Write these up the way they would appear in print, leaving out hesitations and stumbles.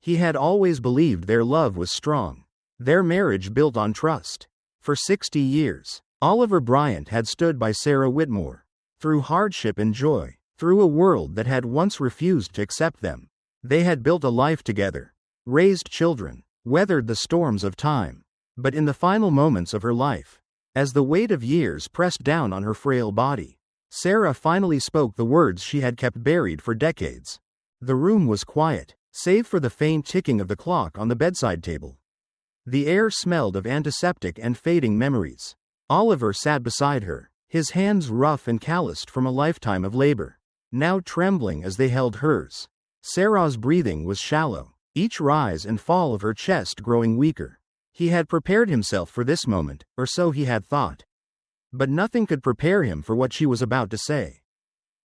He had always believed their love was strong. Their marriage built on trust. For 60 years, Oliver Bryant had stood by Sarah Whitmore. Through hardship and joy, through a world that had once refused to accept them, they had built a life together, raised children, weathered the storms of time. But in the final moments of her life, as the weight of years pressed down on her frail body, Sarah finally spoke the words she had kept buried for decades. The room was quiet, save for the faint ticking of the clock on the bedside table. The air smelled of antiseptic and fading memories. Oliver sat beside her, his hands rough and calloused from a lifetime of labor, now trembling as they held hers. Sarah's breathing was shallow, each rise and fall of her chest growing weaker. He had prepared himself for this moment, or so he had thought. But nothing could prepare him for what she was about to say.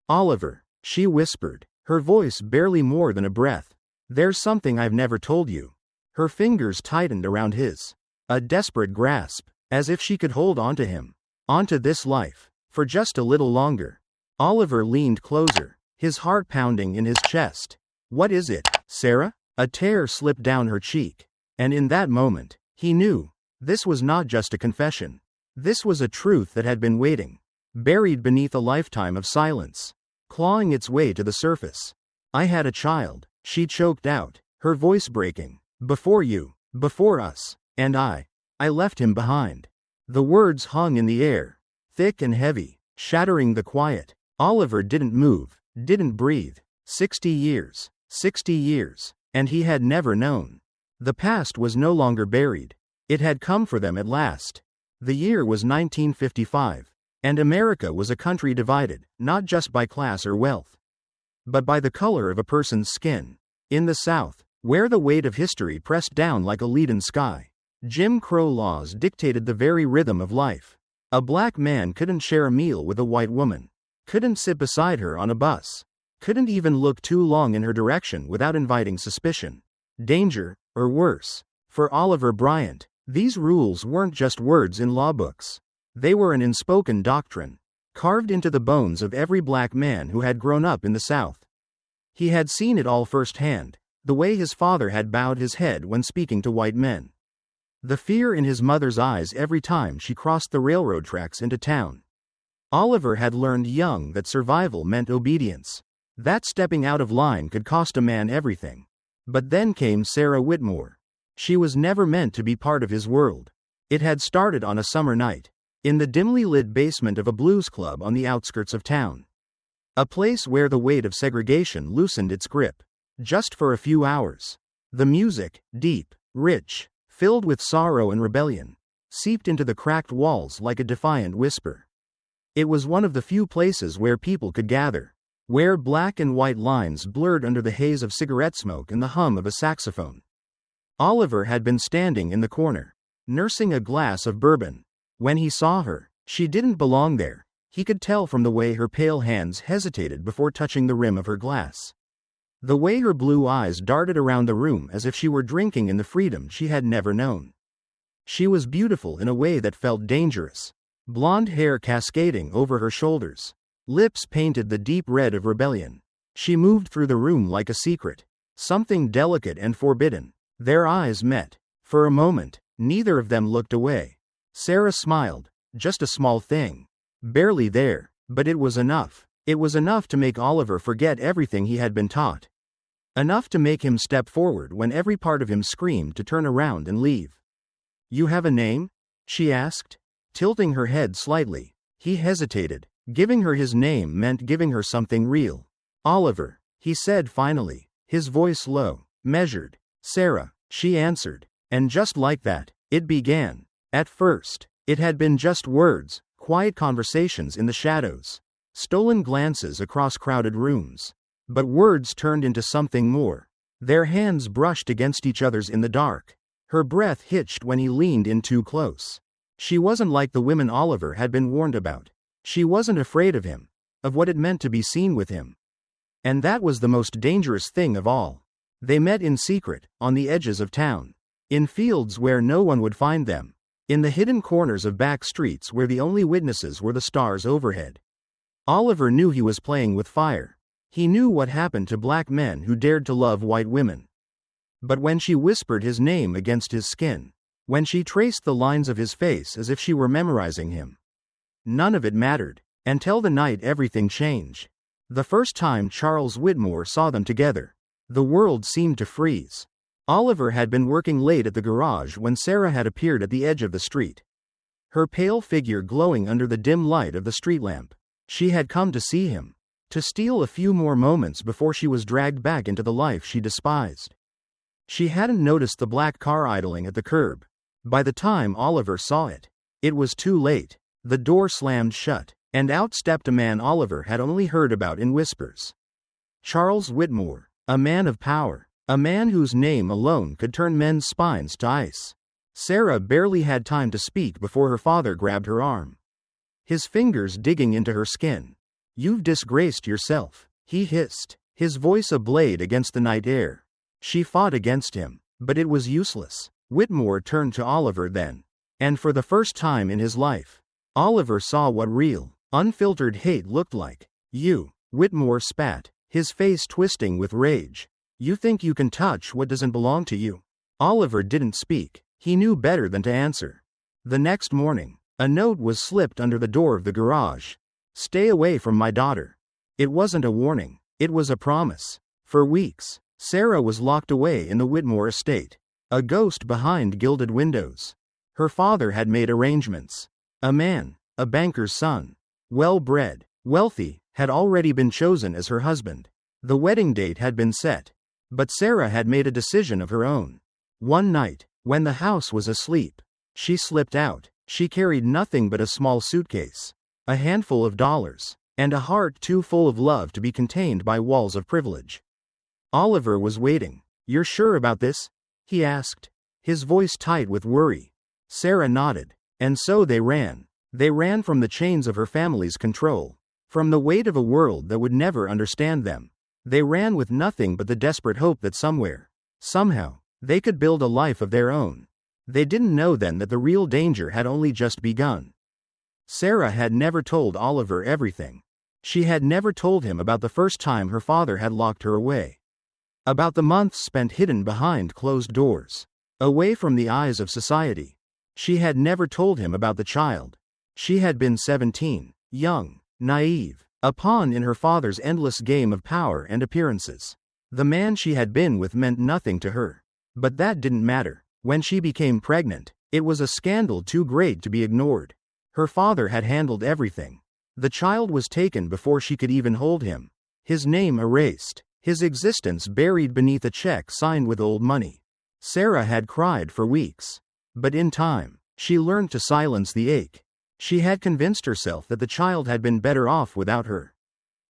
"Oliver," she whispered, her voice barely more than a breath. "There's something I've never told you." Her fingers tightened around his. A desperate grasp, as if she could hold onto him, onto this life, for just a little longer. Oliver leaned closer, his heart pounding in his chest. "What is it, Sarah?" A tear slipped down her cheek. And in that moment, he knew. This was not just a confession. This was a truth that had been waiting, buried beneath a lifetime of silence, clawing its way to the surface. "I had a child," she choked out, her voice breaking. "Before you, before us, and I left him behind." The words hung in the air, thick and heavy, shattering the quiet. Oliver didn't move, didn't breathe. 60 years, and he had never known. The past was no longer buried. It had come for them at last. The year was 1955, and America was a country divided, not just by class or wealth, but by the color of a person's skin. In the South, where the weight of history pressed down like a leaden sky, Jim Crow laws dictated the very rhythm of life. A black man couldn't share a meal with a white woman, couldn't sit beside her on a bus, couldn't even look too long in her direction without inviting suspicion, danger, or worse. For Oliver Bryant, these rules weren't just words in law books. They were an unspoken doctrine, carved into the bones of every black man who had grown up in the South. He had seen it all firsthand, the way his father had bowed his head when speaking to white men, the fear in his mother's eyes every time she crossed the railroad tracks into town. Oliver had learned young that survival meant obedience, that stepping out of line could cost a man everything. But then came Sarah Whitmore. She was never meant to be part of his world. It had started on a summer night, in the dimly lit basement of a blues club on the outskirts of town. A place where the weight of segregation loosened its grip, just for a few hours. The music, deep, rich, filled with sorrow and rebellion, seeped into the cracked walls like a defiant whisper. It was one of the few places where people could gather, where black and white lines blurred under the haze of cigarette smoke and the hum of a saxophone. Oliver had been standing in the corner, nursing a glass of bourbon. When he saw her, she didn't belong there. He could tell from the way her pale hands hesitated before touching the rim of her glass, the way her blue eyes darted around the room as if she were drinking in the freedom she had never known. She was beautiful in a way that felt dangerous, blonde hair cascading over her shoulders, lips painted the deep red of rebellion. She moved through the room like a secret, something delicate and forbidden. Their eyes met. For a moment, neither of them looked away. Sarah smiled, just a small thing, barely there, but it was enough. It was enough to make Oliver forget everything he had been taught. Enough to make him step forward when every part of him screamed to turn around and leave. "You have a name?" she asked, tilting her head slightly. He hesitated. Giving her his name meant giving her something real. "Oliver," he said finally, his voice low, measured. "Sarah," she answered. And just like that, it began. At first, it had been just words, quiet conversations in the shadows, stolen glances across crowded rooms. But words turned into something more. Their hands brushed against each other's in the dark. Her breath hitched when he leaned in too close. She wasn't like the women Oliver had been warned about. She wasn't afraid of him, of what it meant to be seen with him. And that was the most dangerous thing of all. They met in secret, on the edges of town, in fields where no one would find them, in the hidden corners of back streets where the only witnesses were the stars overhead. Oliver knew he was playing with fire. He knew what happened to black men who dared to love white women. But when she whispered his name against his skin, when she traced the lines of his face as if she were memorizing him, none of it mattered. Until the night everything changed. The first time Charles Whitmore saw them together, the world seemed to freeze. Oliver had been working late at the garage when Sarah had appeared at the edge of the street, her pale figure glowing under the dim light of the street lamp. She had come to see him, to steal a few more moments before she was dragged back into the life she despised. She hadn't noticed the black car idling at the curb. By the time Oliver saw it, it was too late. The door slammed shut, and out stepped a man Oliver had only heard about in whispers. Charles Whitmore, a man of power, a man whose name alone could turn men's spines to ice. Sarah barely had time to speak before her father grabbed her arm, his fingers digging into her skin. "You've disgraced yourself," he hissed, his voice a blade against the night air. She fought against him, but it was useless. Whitmore turned to Oliver then, and for the first time in his life, Oliver saw what real, unfiltered hate looked like. "You," Whitmore spat, his face twisting with rage. "You think you can touch what doesn't belong to you?" Oliver didn't speak. He knew better than to answer. The next morning, a note was slipped under the door of the garage. "Stay away from my daughter." It wasn't a warning, it was a promise. For weeks, Sarah was locked away in the Whitmore estate, a ghost behind gilded windows. Her father had made arrangements. A man, a banker's son, well-bred, wealthy, had already been chosen as her husband. The wedding date had been set, but Sarah had made a decision of her own. One night, when the house was asleep, she slipped out. She carried nothing but a small suitcase, a handful of dollars, and a heart too full of love to be contained by walls of privilege. Oliver was waiting. "You're sure about this?" he asked, his voice tight with worry. Sarah nodded. And so they ran. They ran from the chains of her family's control, from the weight of a world that would never understand them. They ran with nothing but the desperate hope that somewhere, somehow, they could build a life of their own. They didn't know then that the real danger had only just begun. Sarah had never told Oliver everything. She had never told him about the first time her father had locked her away, about the months spent hidden behind closed doors, away from the eyes of society. She had never told him about the child. She had been 17, young, naive, a pawn in her father's endless game of power and appearances. The man she had been with meant nothing to her. But that didn't matter. When she became pregnant, it was a scandal too great to be ignored. Her father had handled everything. The child was taken before she could even hold him. His name erased, his existence buried beneath a check signed with old money. Sarah had cried for weeks. But in time, she learned to silence the ache. She had convinced herself that the child had been better off without her,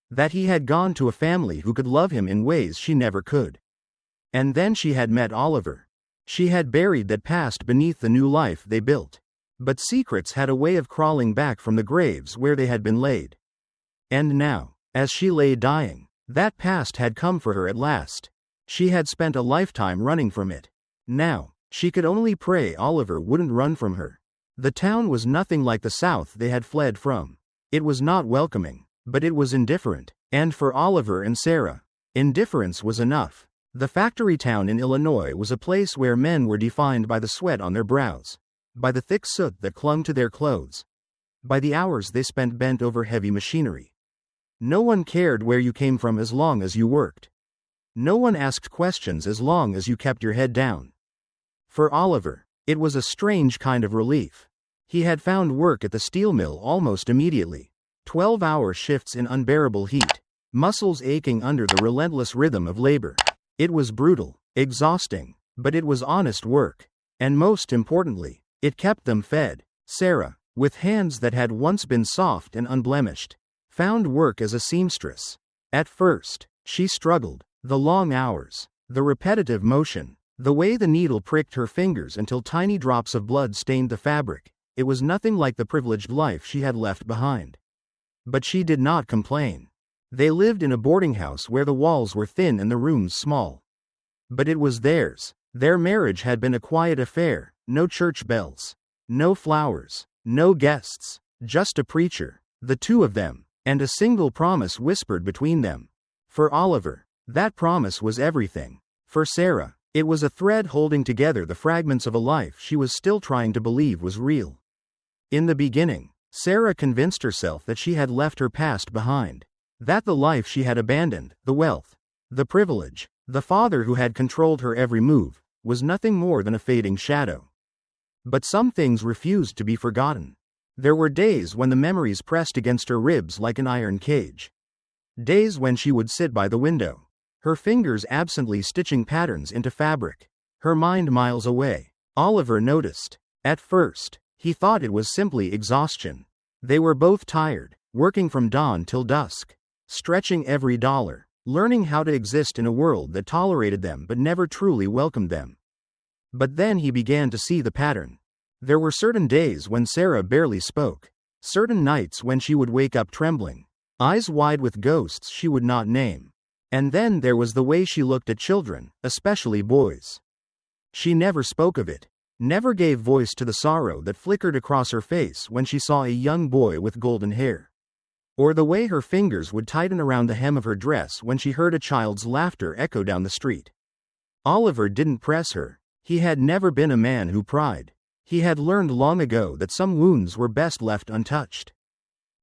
that he had gone to a family who could love him in ways she never could. And then she had met Oliver. She had buried that past beneath the new life they built. But secrets had a way of crawling back from the graves where they had been laid. And now, as she lay dying, that past had come for her at last. She had spent a lifetime running from it. Now, she could only pray Oliver wouldn't run from her. The town was nothing like the South they had fled from. It was not welcoming, but it was indifferent. And for Oliver and Sarah, indifference was enough. The factory town in Illinois was a place where men were defined by the sweat on their brows, by the thick soot that clung to their clothes, by the hours they spent bent over heavy machinery. No one cared where you came from as long as you worked. No one asked questions as long as you kept your head down. For Oliver, it was a strange kind of relief. He had found work at the steel mill almost immediately. 12-hour shifts in unbearable heat, muscles aching under the relentless rhythm of labor. It was brutal, exhausting, but it was honest work. And most importantly, it kept them fed. Sarah, with hands that had once been soft and unblemished, found work as a seamstress. At first, she struggled. The long hours, the repetitive motion, the way the needle pricked her fingers until tiny drops of blood stained the fabric. It was nothing like the privileged life she had left behind. But she did not complain. They lived in a boarding house where the walls were thin and the rooms small. But it was theirs. Their marriage had been a quiet affair, no church bells, no flowers, no guests, just a preacher, the two of them, and a single promise whispered between them. For Oliver, that promise was everything. For Sarah, It was a thread holding together the fragments of a life she was still trying to believe was real. In the beginning, Sarah convinced herself that she had left her past behind. That the life she had abandoned, the wealth, the privilege, the father who had controlled her every move, was nothing more than a fading shadow. But some things refused to be forgotten. There were days when the memories pressed against her ribs like an iron cage. Days when she would sit by the window, her fingers absently stitching patterns into fabric, her mind miles away. Oliver noticed. At first, he thought it was simply exhaustion. They were both tired, working from dawn till dusk, stretching every dollar, learning how to exist in a world that tolerated them but never truly welcomed them. But then he began to see the pattern. There were certain days when Sarah barely spoke, certain nights when she would wake up trembling, eyes wide with ghosts she would not name. And then there was the way she looked at children, especially boys. She never spoke of it, never gave voice to the sorrow that flickered across her face when she saw a young boy with golden hair. Or the way her fingers would tighten around the hem of her dress when she heard a child's laughter echo down the street. Oliver didn't press her. He had never been a man who pried. He had learned long ago that some wounds were best left untouched.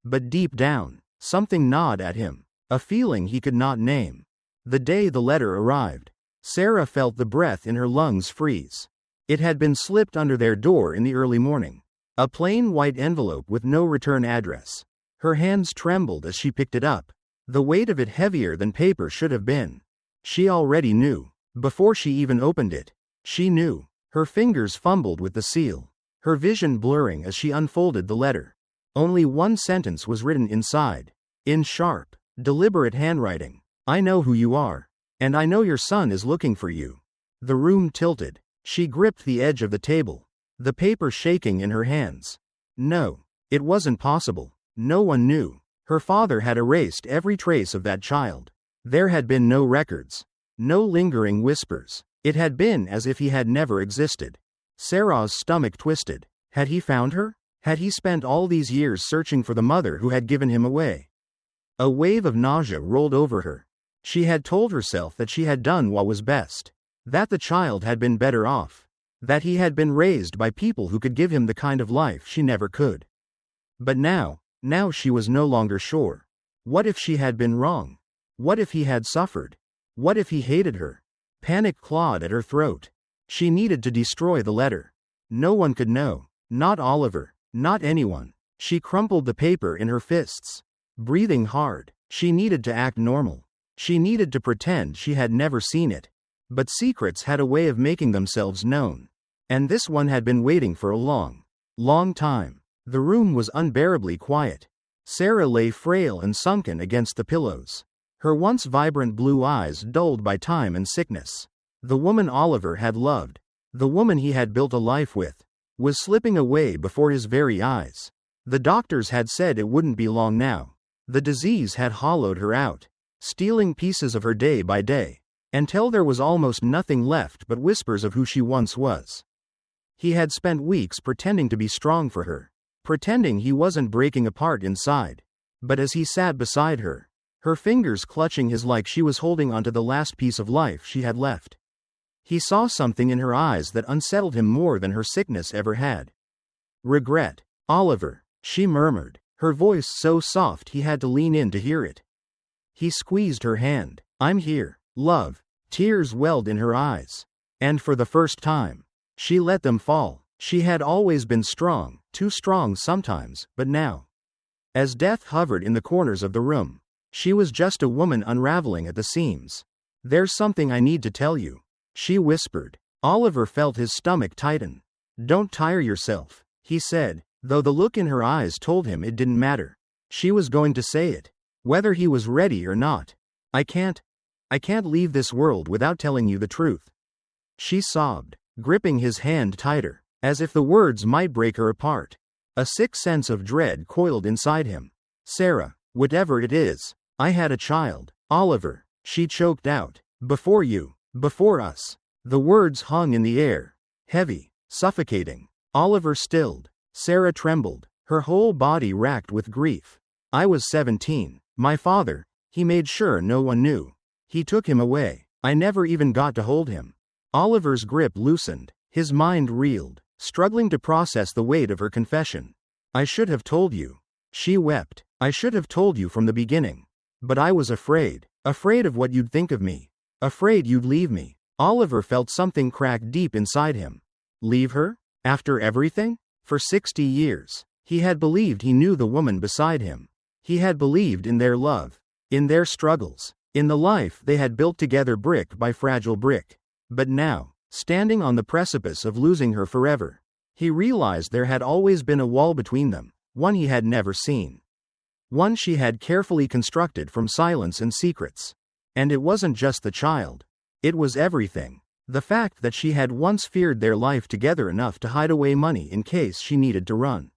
But deep down, something gnawed at him, a feeling he could not name. The day the letter arrived, Sarah felt the breath in her lungs freeze. It had been slipped under their door in the early morning. A plain white envelope with no return address. Her hands trembled as she picked it up, the weight of it heavier than paper should have been. She already knew. Before she even opened it, she knew. Her fingers fumbled with the seal, her vision blurring as she unfolded the letter. Only one sentence was written inside, in sharp, deliberate handwriting. I know who you are, and I know your son is looking for you. The room tilted. She gripped the edge of the table, the paper shaking in her hands. No, it wasn't possible. No one knew. Her father had erased every trace of that child. There had been no records, no lingering whispers. It had been as if he had never existed. Sarah's stomach twisted. Had he found her? Had he spent all these years searching for the mother who had given him away? A wave of nausea rolled over her. She had told herself that she had done what was best, that the child had been better off, that he had been raised by people who could give him the kind of life she never could. But now she was no longer sure. What if she had been wrong? What if he had suffered? What if he hated her? Panic clawed at her throat. She needed to destroy the letter. No one could know. Not Oliver. Not anyone. She crumpled the paper in her fists, breathing hard. She needed to act normal. She needed to pretend she had never seen it. But secrets had a way of making themselves known. And this one had been waiting for a long, long time. The room was unbearably quiet. Sarah lay frail and sunken against the pillows, her once vibrant blue eyes dulled by time and sickness. The woman Oliver had loved, the woman he had built a life with, was slipping away before his very eyes. The doctors had said it wouldn't be long now. The disease had hollowed her out, stealing pieces of her day by day, until there was almost nothing left but whispers of who she once was. He had spent weeks pretending to be strong for her, pretending he wasn't breaking apart inside. But as he sat beside her, her fingers clutching his like she was holding onto the last piece of life she had left, he saw something in her eyes that unsettled him more than her sickness ever had. Regret. Oliver, she murmured, her voice so soft he had to lean in to hear it. He squeezed her hand. I'm here, love. Tears welled in her eyes. And for the first time, she let them fall. She had always been strong, too strong sometimes, but now, as death hovered in the corners of the room, she was just a woman unraveling at the seams. There's something I need to tell you, she whispered. Oliver felt his stomach tighten. Don't tire yourself, he said, though the look in her eyes told him it didn't matter. She was going to say it, whether he was ready or not. I can't leave this world without telling you the truth, she sobbed, gripping his hand tighter, as if the words might break her apart. A sick sense of dread coiled inside him. Sarah, whatever it is, I had a child. Oliver, she choked out. Before you, before us. The words hung in the air, heavy, suffocating. Oliver stilled. Sarah trembled, her whole body racked with grief. I was 17. My father, he made sure no one knew. He took him away. I never even got to hold him. Oliver's grip loosened, his mind reeled, struggling to process the weight of her confession. I should have told you. She wept. I should have told you from the beginning. But I was afraid. Afraid of what you'd think of me. Afraid you'd leave me. Oliver felt something crack deep inside him. Leave her? After everything? For 60 years. He had believed he knew the woman beside him. He had believed in their love. In their struggles. In the life they had built together brick by fragile brick. But now, standing on the precipice of losing her forever, he realized there had always been a wall between them, one he had never seen. One she had carefully constructed from silence and secrets. And it wasn't just the child. It was everything. The fact that she had once feared their life together enough to hide away money in case she needed to run.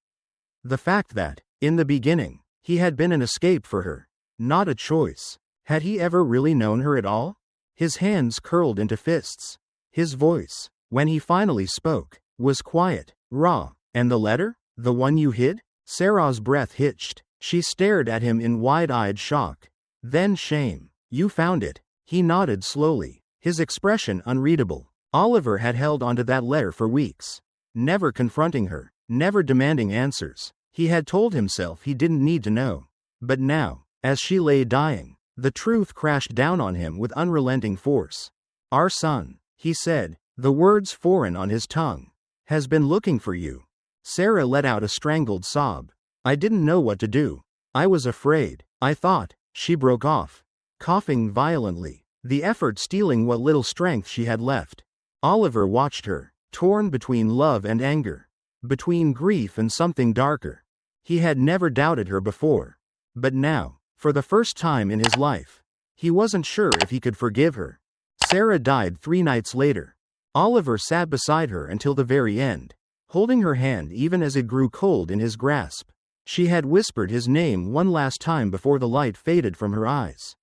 The fact that, in the beginning, he had been an escape for her, not a choice. Had he ever really known her at all? His hands curled into fists. His voice, when he finally spoke, was quiet, raw. And the letter? The one you hid? Sarah's breath hitched. She stared at him in wide-eyed shock. Then shame. You found it. He nodded slowly, his expression unreadable. Oliver had held onto that letter for weeks. Never confronting her, never demanding answers. He had told himself he didn't need to know. But now, as she lay dying, the truth crashed down on him with unrelenting force. Our son, he said, the words foreign on his tongue, has been looking for you. Sarah let out a strangled sob. I didn't know what to do. I was afraid. I thought. She broke off, coughing violently, the effort stealing what little strength she had left. Oliver watched her, torn between love and anger, between grief and something darker. He had never doubted her before. But now, for the first time in his life, he wasn't sure if he could forgive her. Sarah died 3 nights later. Oliver sat beside her until the very end, holding her hand even as it grew cold in his grasp. She had whispered his name one last time before the light faded from her eyes.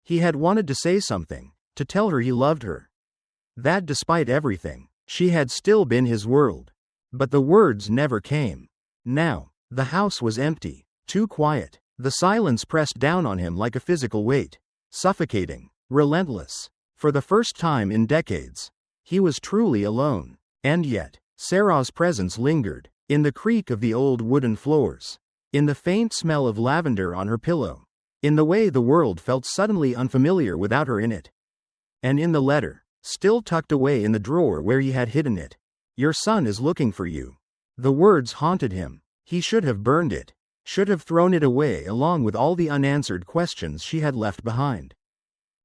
He had wanted to say something, to tell her he loved her. That despite everything, she had still been his world. But the words never came. Now, the house was empty, too quiet. The silence pressed down on him like a physical weight, suffocating, relentless. For the first time in decades, he was truly alone. And yet, Sarah's presence lingered, in the creak of the old wooden floors, in the faint smell of lavender on her pillow, in the way the world felt suddenly unfamiliar without her in it. And in the letter, still tucked away in the drawer where he had hidden it. Your son is looking for you. The words haunted him. He should have burned it, should have thrown it away along with all the unanswered questions she had left behind.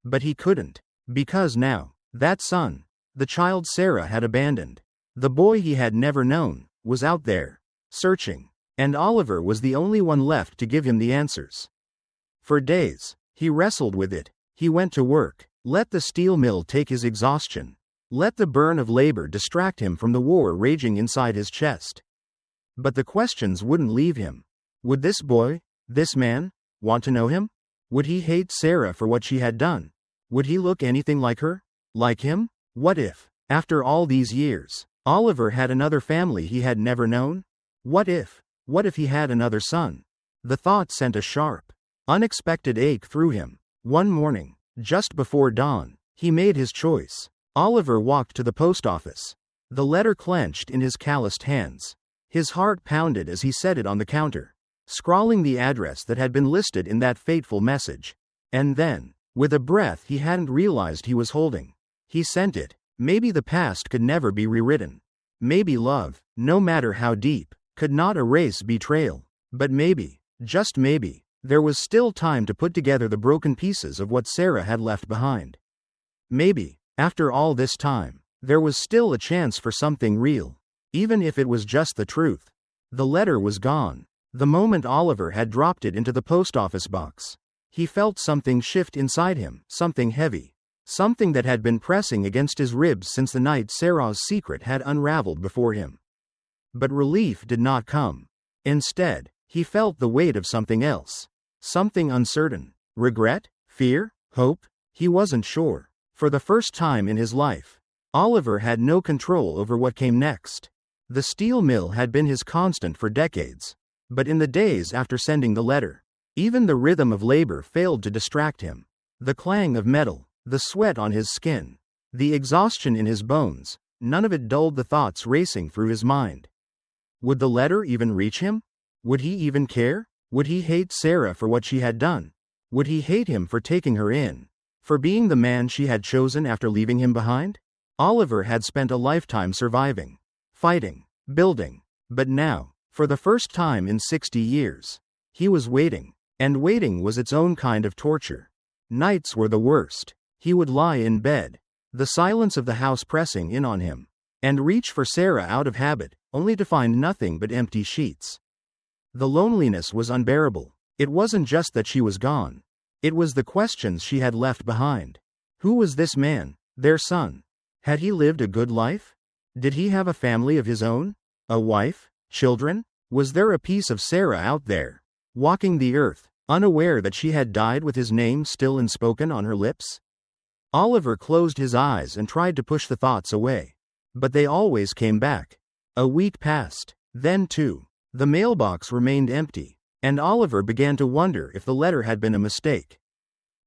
But he couldn't, because now, that son, the child Sarah had abandoned, the boy he had never known, was out there, searching, and Oliver was the only one left to give him the answers. For days, he wrestled with it. He went to work, let the steel mill take his exhaustion, let the burn of labor distract him from the war raging inside his chest. But the questions wouldn't leave him. Would this boy, this man, want to know him? Would he hate Sarah for what she had done? Would he look anything like her? Like him? What if, after all these years, Oliver had another family he had never known? What if he had another son? The thought sent a sharp, unexpected ache through him. One morning, just before dawn, he made his choice. Oliver walked to the post office, the letter clenched in his calloused hands. His heart pounded as he set it on the counter, scrawling the address that had been listed in that fateful message. And then, with a breath he hadn't realized he was holding, he sent it. Maybe the past could never be rewritten. Maybe love, no matter how deep, could not erase betrayal. But maybe, just maybe, there was still time to put together the broken pieces of what Sarah had left behind. Maybe, after all this time, there was still a chance for something real, even if it was just the truth. The letter was gone. The moment Oliver had dropped it into the post office box, he felt something shift inside him, something heavy. Something that had been pressing against his ribs since the night Sarah's secret had unraveled before him. But relief did not come. Instead, he felt the weight of something else. Something uncertain. Regret? Fear? Hope? He wasn't sure. For the first time in his life, Oliver had no control over what came next. The steel mill had been his constant for decades. But in the days after sending the letter, even the rhythm of labor failed to distract him. The clang of metal, the sweat on his skin, The exhaustion in his bones, none of it dulled the thoughts racing through his mind. Would the letter even reach him? Would he even care? Would he hate Sarah for what she had done? Would he hate him for taking her in? For being the man she had chosen after leaving him behind? Oliver had spent a lifetime surviving, fighting, building. But now, for the first time in 60 years, he was waiting. And waiting was its own kind of torture. Nights were the worst. He would lie in bed, the silence of the house pressing in on him, and reach for Sarah out of habit, only to find nothing but empty sheets. The loneliness was unbearable. It wasn't just that she was gone. It was the questions she had left behind. Who was this man, their son? Had he lived a good life? Did he have a family of his own? A wife? Children? Was there a piece of Sarah out there, walking the earth, unaware that she had died with his name still unspoken on her lips? Oliver closed his eyes and tried to push the thoughts away. But they always came back. A week passed. Then too. The mailbox remained empty, and Oliver began to wonder if the letter had been a mistake.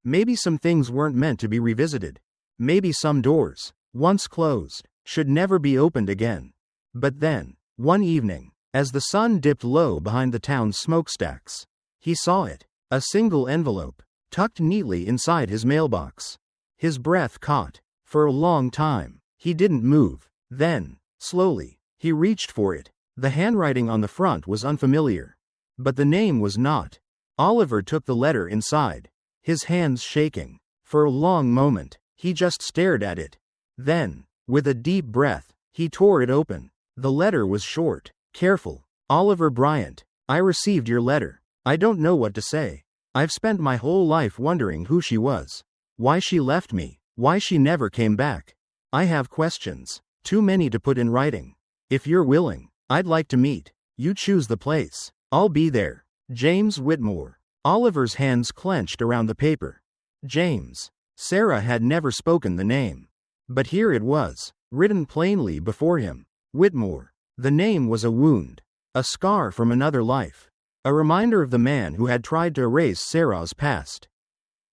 Maybe some things weren't meant to be revisited. Maybe some doors, once closed, should never be opened again. But then, one evening, as the sun dipped low behind the town's smokestacks, he saw it, a single envelope, tucked neatly inside his mailbox. His breath caught. For a long time, he didn't move. Then, slowly, he reached for it. The handwriting on the front was unfamiliar. But the name was not. Oliver took the letter inside, his hands shaking. For a long moment, he just stared at it. Then, with a deep breath, he tore it open. The letter was short, careful. Oliver Bryant, I received your letter. I don't know what to say. I've spent my whole life wondering who she was. Why she left me. Why she never came back. I have questions. Too many to put in writing. If you're willing, I'd like to meet. You choose the place. I'll be there. James Whitmore. Oliver's hands clenched around the paper. James. Sarah had never spoken the name. But here it was, written plainly before him. Whitmore. The name was a wound. A scar from another life. A reminder of the man who had tried to erase Sarah's past,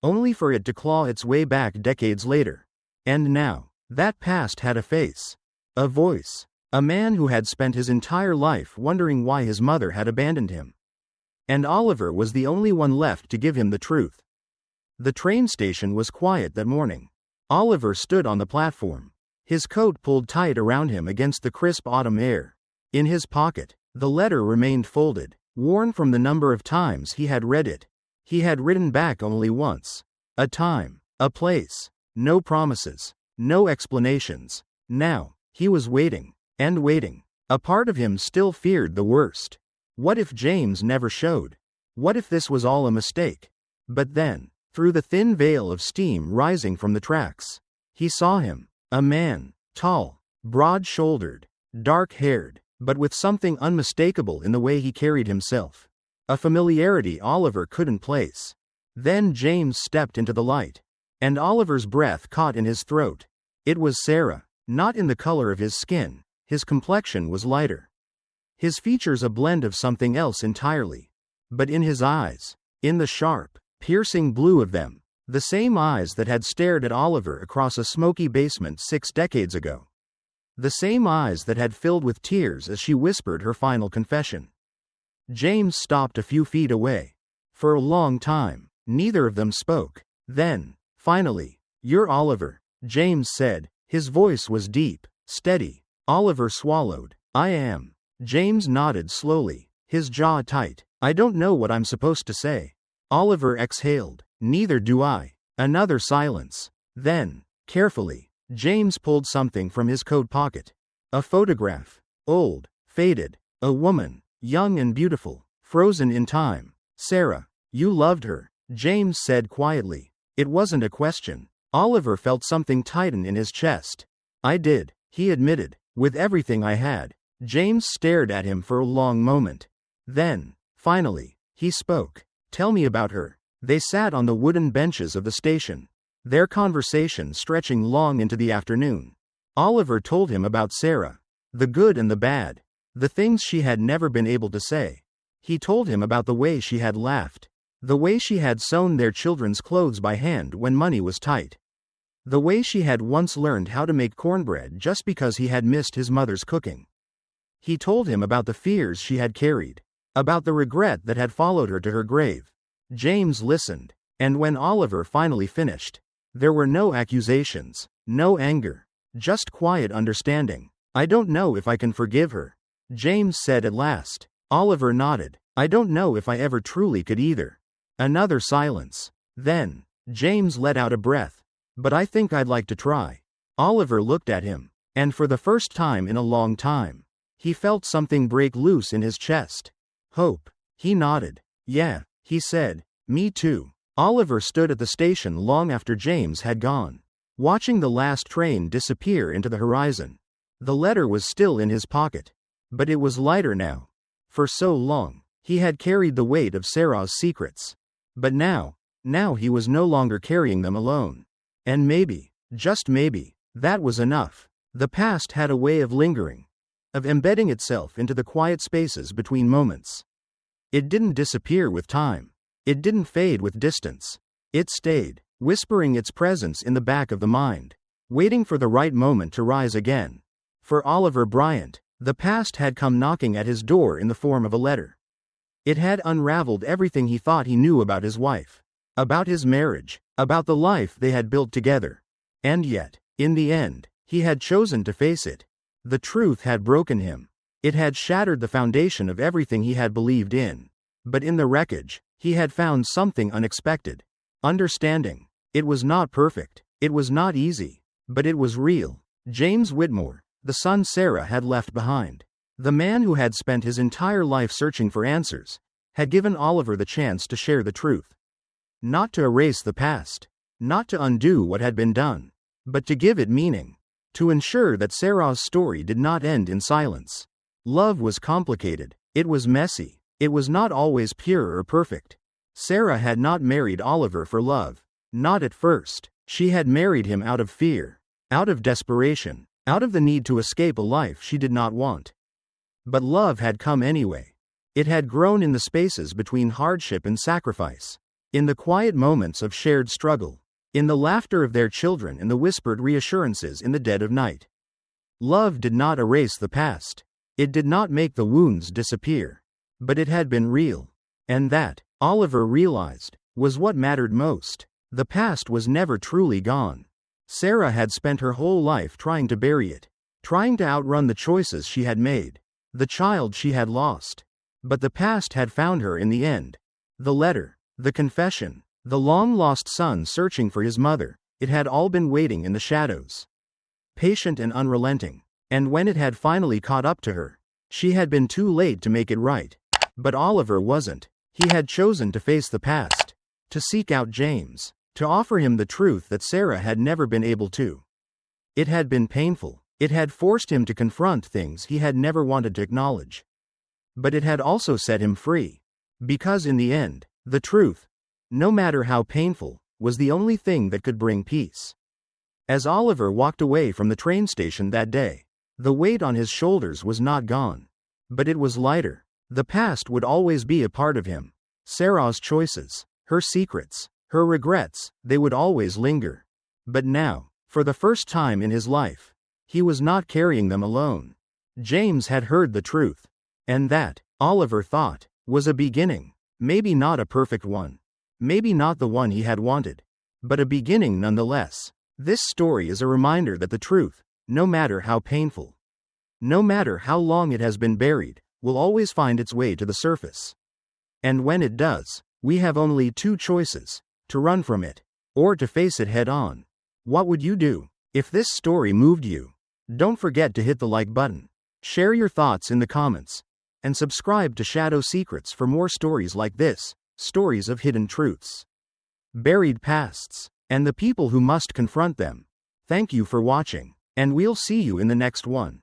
only for it to claw its way back decades later. And now, that past had a face. A voice. A man who had spent his entire life wondering why his mother had abandoned him. And Oliver was the only one left to give him the truth. The train station was quiet that morning. Oliver stood on the platform, his coat pulled tight around him against the crisp autumn air. In his pocket, the letter remained folded, worn from the number of times he had read it. He had written back only once. A time, a place, no promises, no explanations. Now, he was waiting, and waiting. A part of him still feared the worst. What if James never showed? What if this was all a mistake? But then, through the thin veil of steam rising from the tracks, he saw him. A man, tall, broad-shouldered, dark-haired, but with something unmistakable in the way he carried himself. A familiarity Oliver couldn't place. Then James stepped into the light, and Oliver's breath caught in his throat. It was Sarah, not in the color of his skin. His complexion was lighter. His features a blend of something else entirely. But in his eyes, in the sharp, piercing blue of them, the same eyes that had stared at Oliver across a smoky basement 6 decades ago. The same eyes that had filled with tears as she whispered her final confession. James stopped a few feet away. For a long time, neither of them spoke. Then, finally, "You're Oliver," James said. His voice was deep, steady. Oliver swallowed. "I am." James nodded slowly, his jaw tight. "I don't know what I'm supposed to say." Oliver exhaled. "Neither do I." Another silence. Then, carefully, James pulled something from his coat pocket. A photograph. Old, faded. A woman, young and beautiful, frozen in time. "Sarah, you loved her," James said quietly. It wasn't a question. Oliver felt something tighten in his chest. "I did," he admitted. "With everything I had." James stared at him for a long moment. Then, finally, he spoke. "Tell me about her." They sat on the wooden benches of the station, their conversation stretching long into the afternoon. Oliver told him about Sarah, the good and the bad, the things she had never been able to say. He told him about the way she had laughed, the way she had sewn their children's clothes by hand when money was tight. The way she had once learned how to make cornbread just because he had missed his mother's cooking. He told him about the fears she had carried, about the regret that had followed her to her grave. James listened, and when Oliver finally finished, there were no accusations, no anger, just quiet understanding. "I don't know if I can forgive her," James said at last. Oliver nodded. "I don't know if I ever truly could either." Another silence. Then, James let out a breath. "But I think I'd like to try." Oliver looked at him, and for the first time in a long time, he felt something break loose in his chest. "Hope." He nodded. "Yeah," he said. "Me too." Oliver stood at the station long after James had gone, watching the last train disappear into the horizon. The letter was still in his pocket, but it was lighter now. For so long, he had carried the weight of Sarah's secrets. But now he was no longer carrying them alone. And maybe, just maybe, that was enough. The past had a way of lingering, of embedding itself into the quiet spaces between moments. It didn't disappear with time. It didn't fade with distance. It stayed, whispering its presence in the back of the mind, waiting for the right moment to rise again. For Oliver Bryant, the past had come knocking at his door in the form of a letter. It had unraveled everything he thought he knew about his wife, about his marriage, about the life they had built together. And yet, in the end, he had chosen to face it. The truth had broken him. It had shattered the foundation of everything he had believed in. But in the wreckage, he had found something unexpected. Understanding. It was not perfect. It was not easy. But it was real. James Whitmore, the son Sarah had left behind, the man who had spent his entire life searching for answers, had given Oliver the chance to share the truth. Not to erase the past, not to undo what had been done, but to give it meaning, to ensure that Sarah's story did not end in silence. Love was complicated, it was messy, it was not always pure or perfect. Sarah had not married Oliver for love, not at first. She had married him out of fear, out of desperation, out of the need to escape a life she did not want. But love had come anyway. It had grown in the spaces between hardship and sacrifice, in the quiet moments of shared struggle, in the laughter of their children and the whispered reassurances in the dead of night. Love did not erase the past. It did not make the wounds disappear. But it had been real. And that, Oliver realized, was what mattered most. The past was never truly gone. Sarah had spent her whole life trying to bury it, trying to outrun the choices she had made, the child she had lost. But the past had found her in the end. The letter, the confession, the long-lost son searching for his mother, it had all been waiting in the shadows. Patient and unrelenting. And when it had finally caught up to her, she had been too late to make it right. But Oliver wasn't. He had chosen to face the past, to seek out James, to offer him the truth that Sarah had never been able to. It had been painful. It had forced him to confront things he had never wanted to acknowledge. But it had also set him free. Because in the end, the truth, no matter how painful, was the only thing that could bring peace. As Oliver walked away from the train station that day, the weight on his shoulders was not gone. But it was lighter. The past would always be a part of him. Sarah's choices, her secrets, her regrets, they would always linger. But now, for the first time in his life, he was not carrying them alone. James had heard the truth. And that, Oliver thought, was a beginning. Maybe not a perfect one. Maybe not the one he had wanted. But a beginning nonetheless. This story is a reminder that the truth, no matter how painful, no matter how long it has been buried, will always find its way to the surface. And when it does, we have only two choices: to run from it, or to face it head on. What would you do? If this story moved you, don't forget to hit the like button, share your thoughts in the comments, and subscribe to Shadow Secrets for more stories like this, stories of hidden truths, buried pasts, and the people who must confront them. Thank you for watching, and we'll see you in the next one.